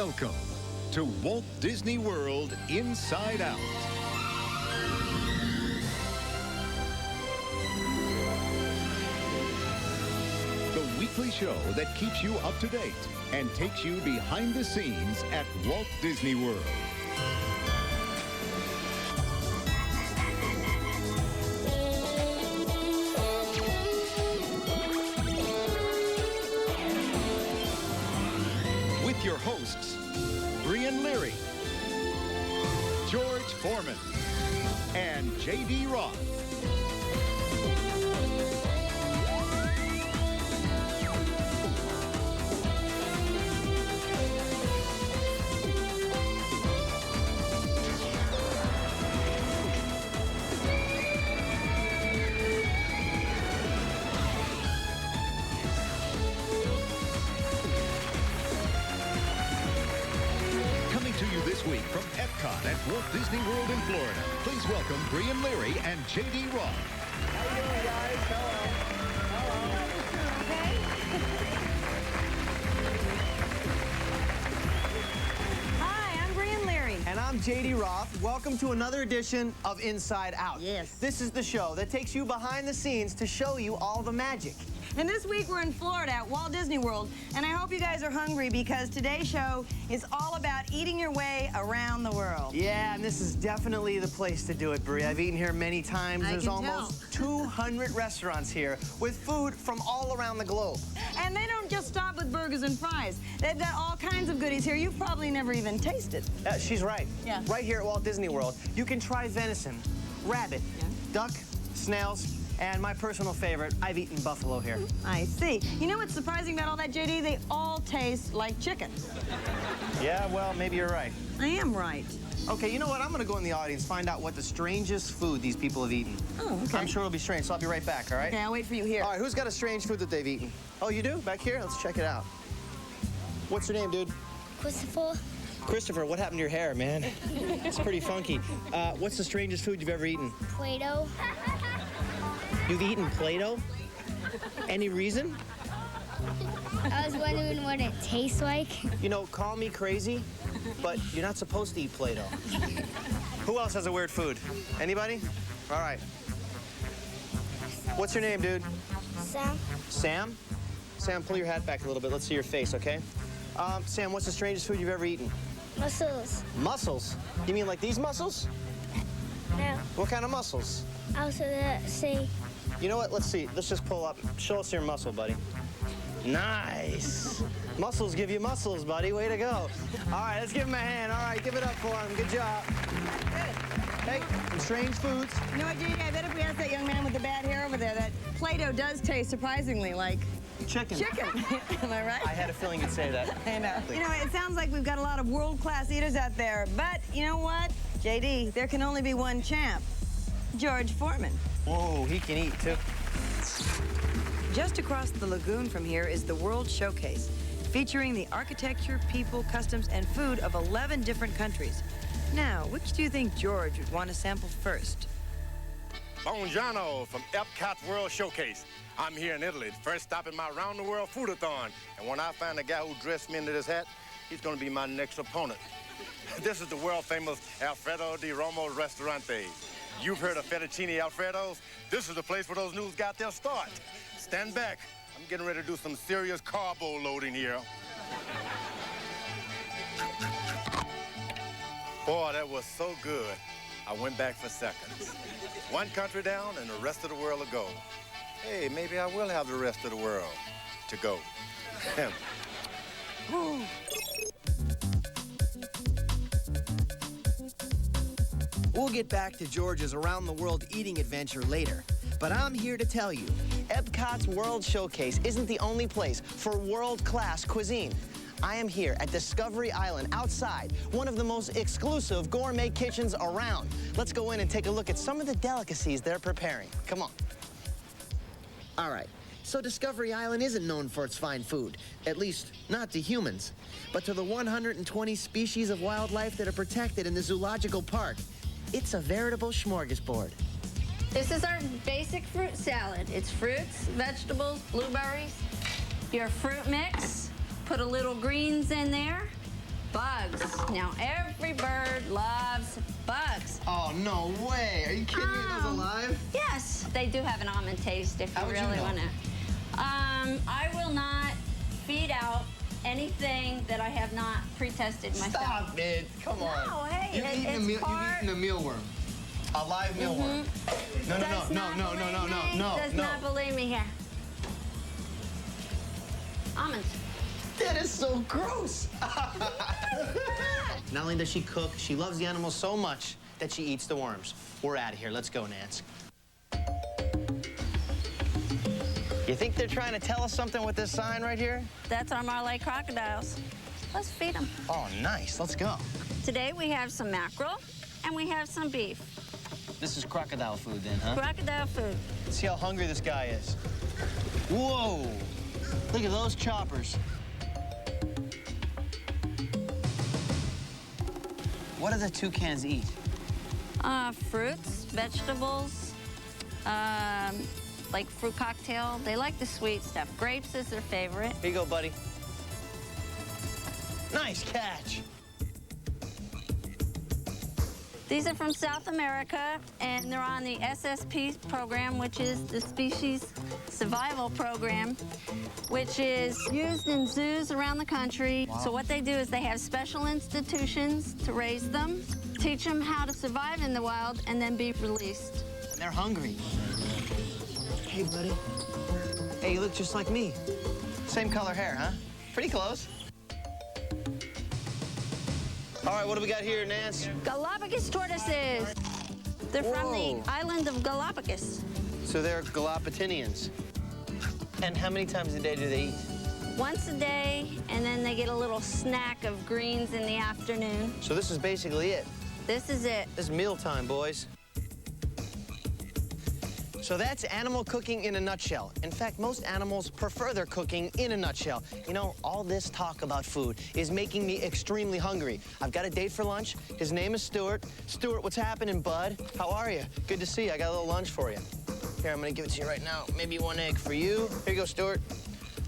Welcome to Walt Disney World Inside Out. The weekly show that keeps you up to date and takes you behind the scenes at Walt Disney World. With your hosts, Brianne Leary, George Forman, and J.D. Roth. To you this week from Epcot at Walt Disney World in Florida. Please welcome Brianne Leary and J.D. Roth. How you doing, guys? Hello. Hi, I'm Brianne Leary. And I'm J.D. Roth. Welcome to another edition of Inside Out. Yes. This is the show that takes you behind the scenes to show you all the magic. And this week we're in Florida at Walt Disney World, and I hope you guys are hungry because today's show is all about eating your way around the world. Yeah, and this is definitely the place to do it, Brie. I've eaten here many times. There's almost 200 restaurants here with food from all around the globe. And they don't just stop with burgers and fries. They've got all kinds of goodies here you've probably never even tasted. She's right. Yeah. Right here at Walt Disney World, you can try venison, rabbit, duck, snails, and my personal favorite, I've eaten buffalo here. I see. You know what's surprising about all that, J.D.? They all taste like chicken. Yeah, well, maybe you're right. I am right. Okay, you know what? I'm going to go in the audience, find out what the strangest food these people have eaten. Oh, okay. I'm sure it'll be strange, so I'll be right back, all right? Okay, I'll wait for you here. All right, who's got a strange food that they've eaten? Oh, you do? Back here? Let's check it out. What's your name, dude? Christopher. Christopher, what happened to your hair, man? It's pretty funky. What's the strangest food you've ever eaten? Play-Doh. You've eaten Play-Doh? Any reason? I was wondering what it tastes like. You know, call me crazy, but you're not supposed to eat Play-Doh. Who else has a weird food? Anybody? All right. What's your name, dude? Sam. Sam? Sam, pull your hat back a little bit. Let's see your face, okay? Sam, what's the strangest food you've ever eaten? Mussels. Mussels? You mean like these mussels? No. What kind of mussels? Out of the sea. You know what? Let's see. Let's just pull up. Show us your muscle, buddy. Nice. Muscles give you muscles, buddy. Way to go. All right, let's give him a hand. All right, give it up for him. Good job. Good. Hey, some strange foods. You know what, J.D.? I bet if we asked that young man with the bad hair over there, that Play-Doh does taste surprisingly like Chicken. chicken. Am I right? I had a feeling you'd say that. I know. You know, it sounds like we've got a lot of world-class eaters out there, but you know what, J.D., there can only be one champ, George Forman. Whoa, he can eat, too. Just across the lagoon from here is the World Showcase, featuring the architecture, people, customs, and food of 11 different countries. Now, which do you think George would want to sample first? Buongiorno from Epcot World Showcase. I'm here in Italy, first stop in my round-the-world foodathon. And when I find the guy who dressed me into this hat, he's going to be my next opponent. This is the world-famous Alfredo di Romo Ristorante. You've heard of fettuccine Alfredos? This is the place where those noodles got their start. Stand back. I'm getting ready to do some serious carbo loading here. Boy, that was so good. I went back for seconds. One country down and the rest of the world to go. Hey, maybe I will have the rest of the world to go. We'll get back to George's around-the-world eating adventure later. But I'm here to tell you, Epcot's World Showcase isn't the only place for world-class cuisine. I am here at Discovery Island outside one of the most exclusive gourmet kitchens around. Let's go in and take a look at some of the delicacies they're preparing. Come on. All right, so Discovery Island isn't known for its fine food, at least not to humans, but to the 120 species of wildlife that are protected in the zoological park. It's a veritable smorgasbord. This is our basic fruit salad. It's fruits, vegetables, blueberries, your fruit mix, put a little greens in there, bugs. Now, every bird loves bugs. Oh, no way. Are you kidding me? Are those alive? Yes, they do have an almond taste if you How would you really know? want to. I will not feed out anything that I have not pre-tested myself. Stop it. Come on. No, hey, You've eaten it's you've eaten a mealworm. A live mealworm. No. Does not believe me here. Almonds. That is so gross. Not only does she cook, she loves the animals so much that she eats the worms. We're out of here. Let's go, Nance. You think they're trying to tell us something with this sign right here? That's our Marley crocodiles. Let's feed them. Oh, nice. Let's go. Today we have some mackerel and we have some beef. This is crocodile food then, huh? Crocodile food. Let's see how hungry this guy is. Whoa! Look at those choppers. What do the toucans eat? Fruits, vegetables, like fruit cocktail. They like the sweet stuff. Grapes is their favorite. Here you go, buddy. Nice catch. These are from South America, and they're on the SSP program, which is the Species Survival Program, which is used in zoos around the country. Wow. So what they do is they have special institutions to raise them, teach them how to survive in the wild, and then be released. And they're hungry. Hey, buddy. Hey, you look just like me. Same color hair, huh? Pretty close. All right, what do we got here, Nance? Galapagos tortoises. They're from the island of Galapagos. So they're Galapagonians. And how many times a day do they eat? Once a day, and then they get a little snack of greens in the afternoon. So this is basically it. This is it. This is mealtime, boys. So that's animal cooking in a nutshell. In fact, most animals prefer their cooking in a nutshell. You know, all this talk about food is making me extremely hungry. I've got a date for lunch. His name is Stuart. Stuart, what's happening, bud? How are you? Good to see you. I got a little lunch for you. Here, I'm gonna give it to you right now. Maybe one egg for you. Here you go, Stuart.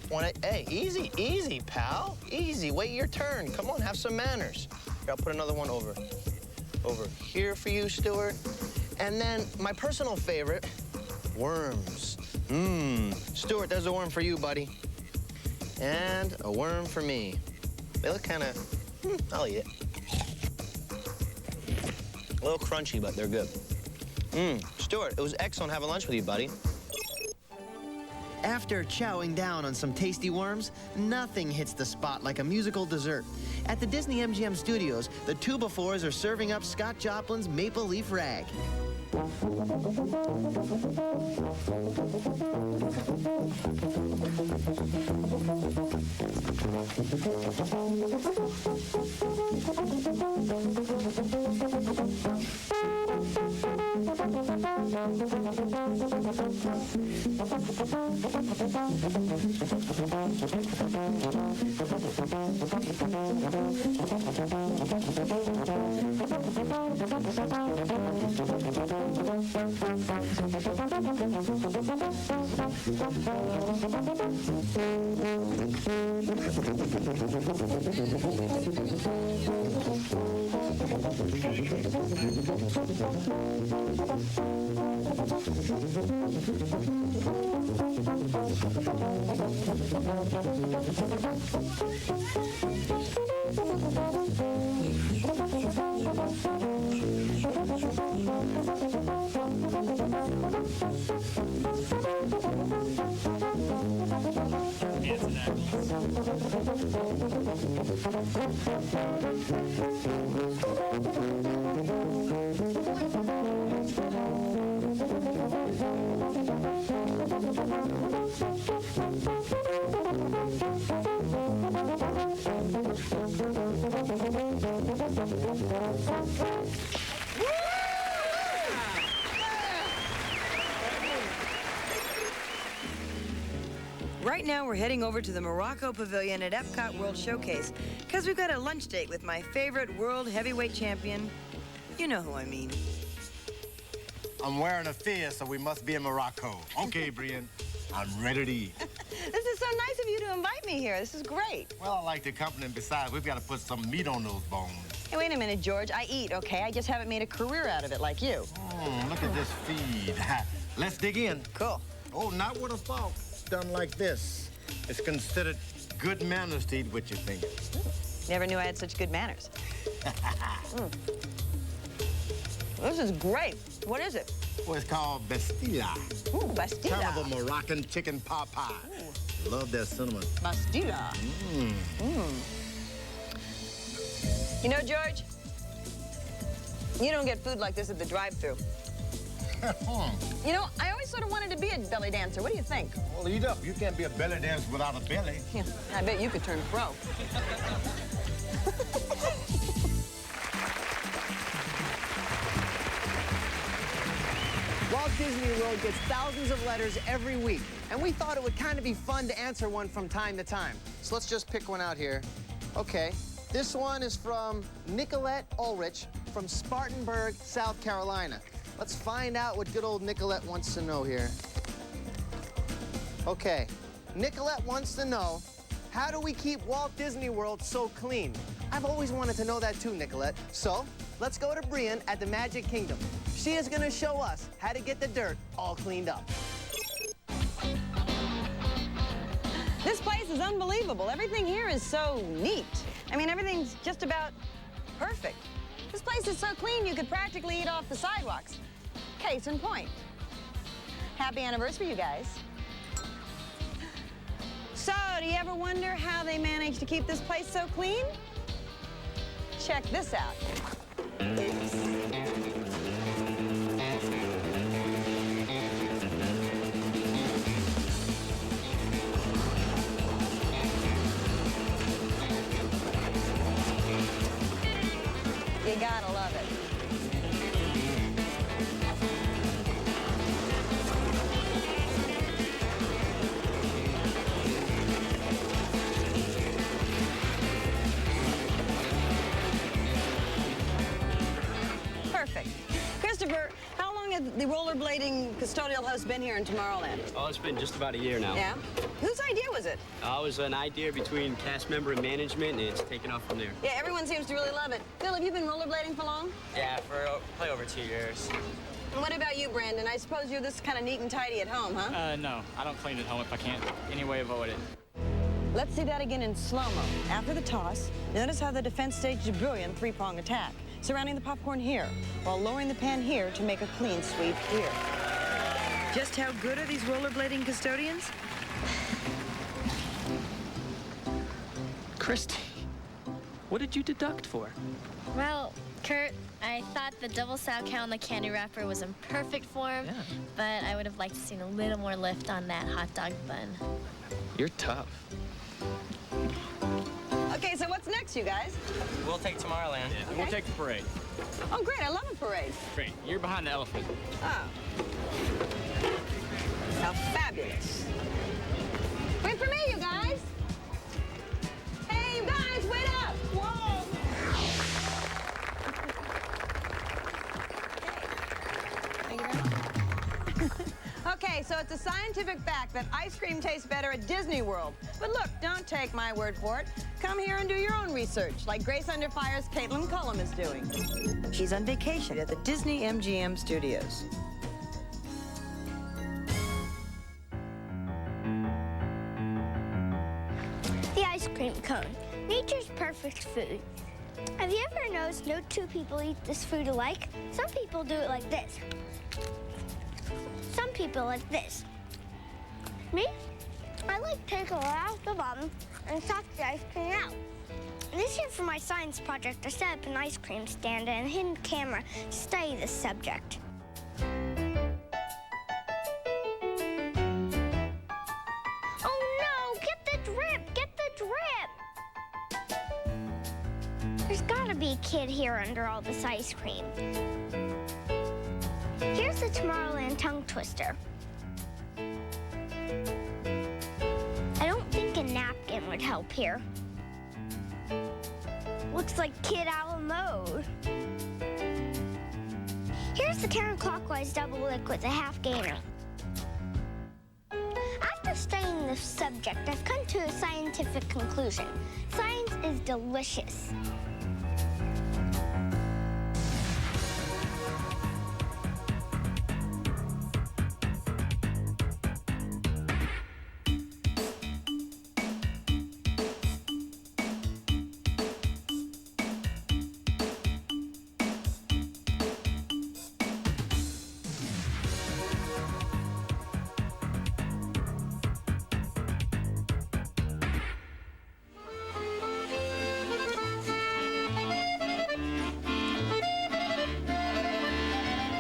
One egg. Hey, easy, easy, pal. Easy. Wait your turn. Come on, have some manners. Here, I'll put another one over here for you, Stuart. And then my personal favorite, worms. Stuart, there's a worm for you, buddy. And a worm for me. They look kind of, I'll eat it. A little crunchy, but they're good. Stuart, it was excellent having lunch with you, buddy. After chowing down on some tasty worms, nothing hits the spot like a musical dessert. At the Disney MGM Studios, the 2x4s are serving up Scott Joplin's Maple Leaf Rag. Right now, we're heading over to the Morocco Pavilion at Epcot World Showcase because we've got a lunch date with my favorite world heavyweight champion. You know who I mean. I'm wearing a fear, so we must be in Morocco. Okay, Brianne. I'm ready to eat. This is so nice of you to invite me here. This is great. Well, I like the company, and besides, we've got to put some meat on those bones. Hey, wait a minute, George. I eat, okay? I just haven't made a career out of it like you. Look at this feed. Let's dig in. Cool. Oh, not with a fork. It's done like this. It's considered good manners to eat with your fingers. Never knew I had such good manners. This is great. What is it? Well, it's called Bastilla. Ooh, Bastilla. Kind of a Moroccan chicken pot pie. Love that cinnamon. Bastilla. You know, George, you don't get food like this at the drive-thru. You know, I always sort of wanted to be a belly dancer. What do you think? Well, eat up. You can't be a belly dancer without a belly. Yeah, I bet you could turn pro. Walt Disney World gets thousands of letters every week, and we thought it would kind of be fun to answer one from time to time. So let's just pick one out here. Okay, this one is from Nicolette Ulrich from Spartanburg, South Carolina. Let's find out what good old Nicolette wants to know here. Okay, Nicolette wants to know, how do we keep Walt Disney World so clean? I've always wanted to know that too, Nicolette. So, let's go to Brianne at the Magic Kingdom. She is gonna show us how to get the dirt all cleaned up. This place is unbelievable. Everything here is so neat. I mean, everything's just about perfect. This place is so clean, you could practically eat off the sidewalks. Case in point. Happy anniversary, you guys. So, do you ever wonder how they manage to keep this place so clean? Check this out. You gotta love it. Perfect. Christopher, how long has the rollerblading custodial host been here in Tomorrowland? Oh, it's been just about a year now. Yeah? Whose idea was it? It was an idea between cast member and management, and it's taken off from there. Yeah, everyone seems to really love it. Phil, have you been rollerblading for long? Yeah, for probably over 2 years. And what about you, Brandon? I suppose you're this kind of neat and tidy at home, huh? No, I don't clean at home if I can't any way avoid it. Let's see that again in slow-mo. After the toss, notice how the defense staged a brilliant three-prong attack, surrounding the popcorn here, while lowering the pan here to make a clean sweep here. Just how good are these rollerblading custodians? Christy, what did you deduct for? Well, Kurt, I thought the double sow cow and the candy wrapper was in perfect form, but I would have liked to see a little more lift on that hot dog bun. You're tough. Okay, so what's next, you guys? We'll take Tomorrowland. Yeah, we'll take the parade. Oh, great, I love a parade. Great, you're behind the elephant. Oh. How fabulous. Wait for me, you guys. Hey, you guys, wait up. Whoa. Thank you very much. Okay, so it's a scientific fact that ice cream tastes better at Disney World. But look, don't take my word for it. Come here and do your own research, like Grace Under Fire's Caitlin Cullum is doing. She's on vacation at the Disney MGM studios. The ice cream cone. Nature's perfect food. Have you ever noticed no two people eat this food alike? Some people do it like this. Some people like this. Me? I like taking it off the bottom and suck the ice cream out. This year for my science project, I set up an ice cream stand and a hidden camera to study this subject. Oh no, get the drip, get the drip. There's gotta be a kid here under all this ice cream. Here's the Tomorrowland tongue twister. I don't think a napkin would help here. Looks like kid owl mode. Here's the counterclockwise double lick with a half gainer. studying this subject, I've come to a scientific conclusion. Science is delicious.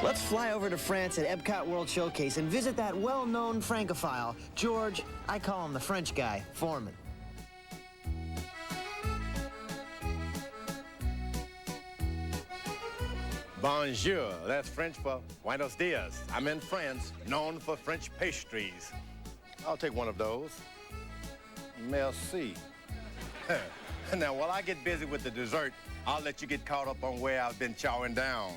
Let's fly over to France at Epcot World Showcase and visit that well-known Francophile, George, I call him the French guy, Forman. Bonjour, that's French for Buenos dias. I'm in France, known for French pastries. I'll take one of those. Merci. Now, while I get busy with the dessert, I'll let you get caught up on where I've been chowing down.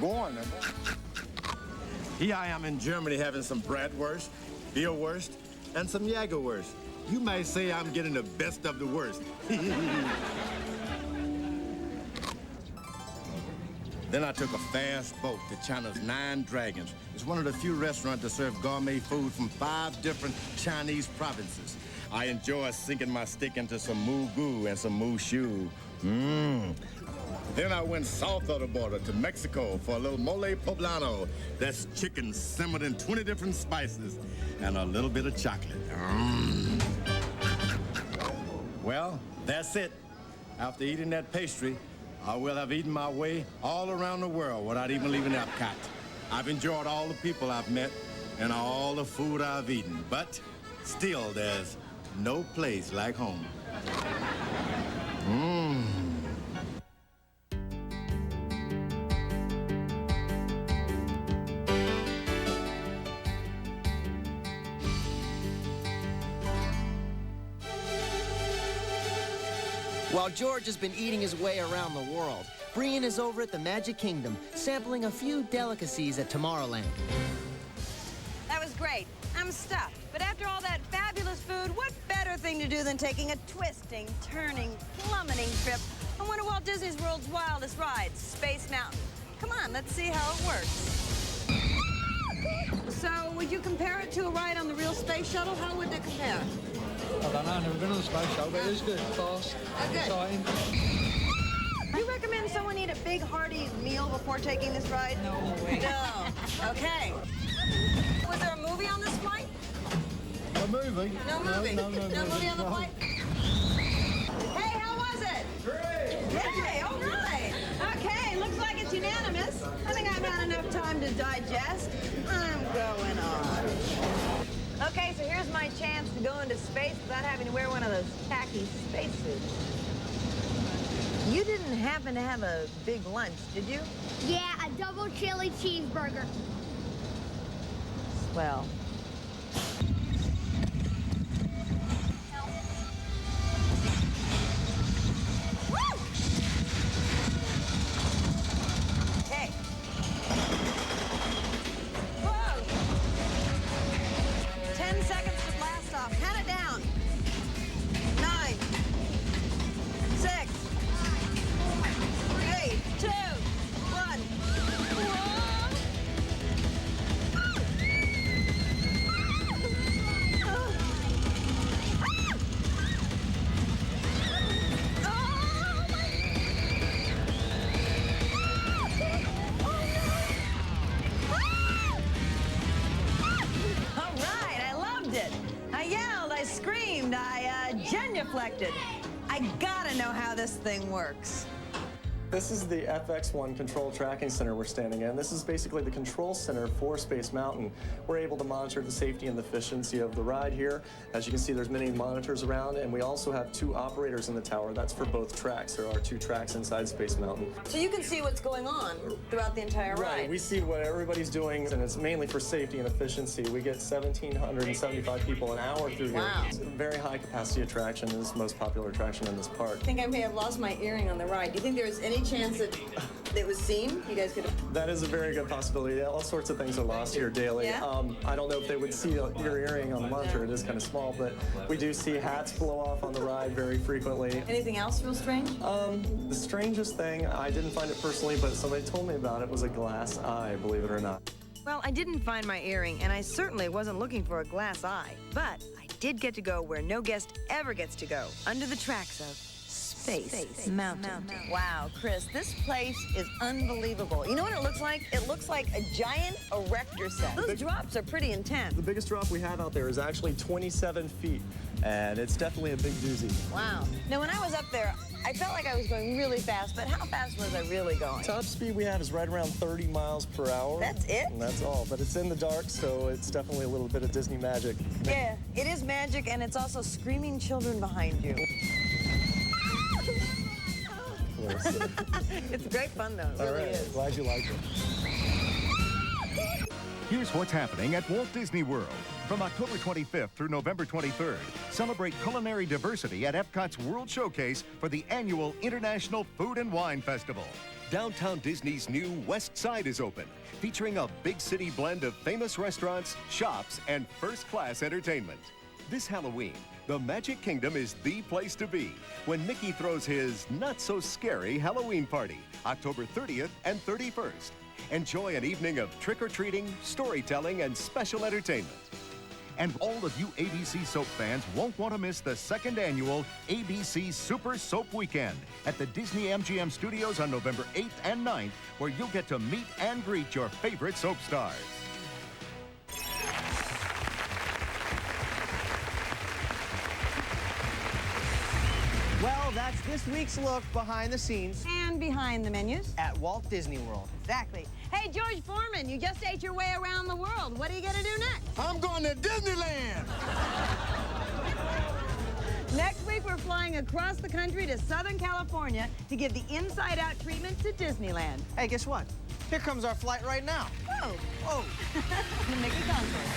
Go on, then. Here I am in Germany having some bratwurst, bierwurst, and some Jagerwurst. You might say I'm getting the best of the worst. Then I took a fast boat to China's Nine Dragons. It's one of the few restaurants that serve gourmet food from 5 different Chinese provinces. I enjoy sinking my stick into some mugu and some mushu. Then I went south of the border to Mexico for a little mole poblano. That's chicken simmered in 20 different spices and a little bit of chocolate. Well, that's it. After eating that pastry, I will have eaten my way all around the world without even leaving Epcot. I've enjoyed all the people I've met and all the food I've eaten, but still there's no place like home. While George has been eating his way around the world, Brianne is over at the Magic Kingdom, sampling a few delicacies at Tomorrowland. That was great. I'm stuffed. But after all that fabulous food, what better thing to do than taking a twisting, turning, plummeting trip on one of Walt Disney World's wildest rides, Space Mountain. Come on, let's see how it works. So, would you compare it to a ride on the real space shuttle? How would that compare? I don't know, I've never been on a space shuttle, but it is good, fast, exciting. You recommend someone eat a big, hearty meal before taking this ride? No way. No. Okay. Was there a movie on this flight? A movie? No movie. No movie on the flight? Hey, how was it? Great. Yay, all right. Okay, looks like it's unanimous. I think I've had enough time to digest. I'm going on. Okay, so here's my chance to go into space without having to wear one of those tacky spacesuits. You didn't happen to have a big lunch, did you? Yeah, a double chili cheeseburger. Well. Okay. Whoa! 10 seconds to blast off. Count it down. 9, 6, 3, 2, 1. All right, I loved it. I yelled, I screamed, I genuflected. I gotta know how this thing works. This is the FX1 Control Tracking Center we're standing in. This is basically the control center for Space Mountain. We're able to monitor the safety and the efficiency of the ride here. As you can see, there's many monitors around, and we also have 2 operators in the tower. That's for both tracks. There are 2 tracks inside Space Mountain. So you can see what's going on throughout the entire ride. Right, we see what everybody's doing, and it's mainly for safety and efficiency. We get 1,775 people an hour through here. Wow. It's a very high capacity attraction. This is the most popular attraction in this park. I think I may have lost my earring on the ride. Do you think there's any chance that it was seen? You guys could have... That is a very good possibility. All sorts of things are lost here daily. Yeah? I don't know if they would see your earring on the monitor. It is kind of small, but we do see hats blow off on the ride very frequently. Anything else real strange? The strangest thing, I didn't find it personally, but somebody told me about it, was a glass eye, believe it or not. Well, I didn't find my earring, and I certainly wasn't looking for a glass eye. But I did get to go where no guest ever gets to go, under the tracks of Space Mountain. Wow, Chris, this place is unbelievable. You know what it looks like? It looks like a giant erector set. Those drops are pretty intense. The biggest drop we have out there is actually 27 feet, and it's definitely a big doozy. Wow. Now, when I was up there, I felt like I was going really fast, but how fast was I really going? Top speed we have is right around 30 miles per hour. That's it? And that's all, but it's in the dark, so it's definitely a little bit of Disney magic. Yeah, it is magic, and it's also screaming children behind you. It's great fun, though. It really is. Glad you liked it. Here's what's happening at Walt Disney World. From October 25th through November 23rd, celebrate culinary diversity at Epcot's World Showcase for the annual International Food and Wine Festival. Downtown Disney's new West Side is open, featuring a big city blend of famous restaurants, shops, and first-class entertainment. This Halloween, the Magic Kingdom is the place to be when Mickey throws his not-so-scary Halloween party, October 30th and 31st. Enjoy an evening of trick-or-treating, storytelling, and special entertainment. And all of you ABC Soap fans won't want to miss the second annual ABC Super Soap Weekend at the Disney MGM Studios on November 8th and 9th, where you'll get to meet and greet your favorite soap stars. Well, that's this week's look behind the scenes And behind the menus. at Walt Disney World. Exactly. Hey, George Forman, you just ate your way around the world. What are you going to do next? I'm going to Disneyland. Next week, we're flying across the country to Southern California to give the inside-out treatment to Disneyland. Hey, guess what? Here comes our flight right now. Oh, Oh, the Mickey Concert.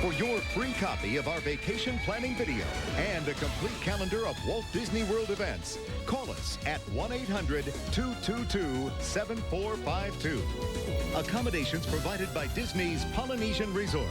For your free copy of our vacation planning video and a complete calendar of Walt Disney World events, call us at 1-800-222-7452. Accommodations provided by Disney's Polynesian Resort.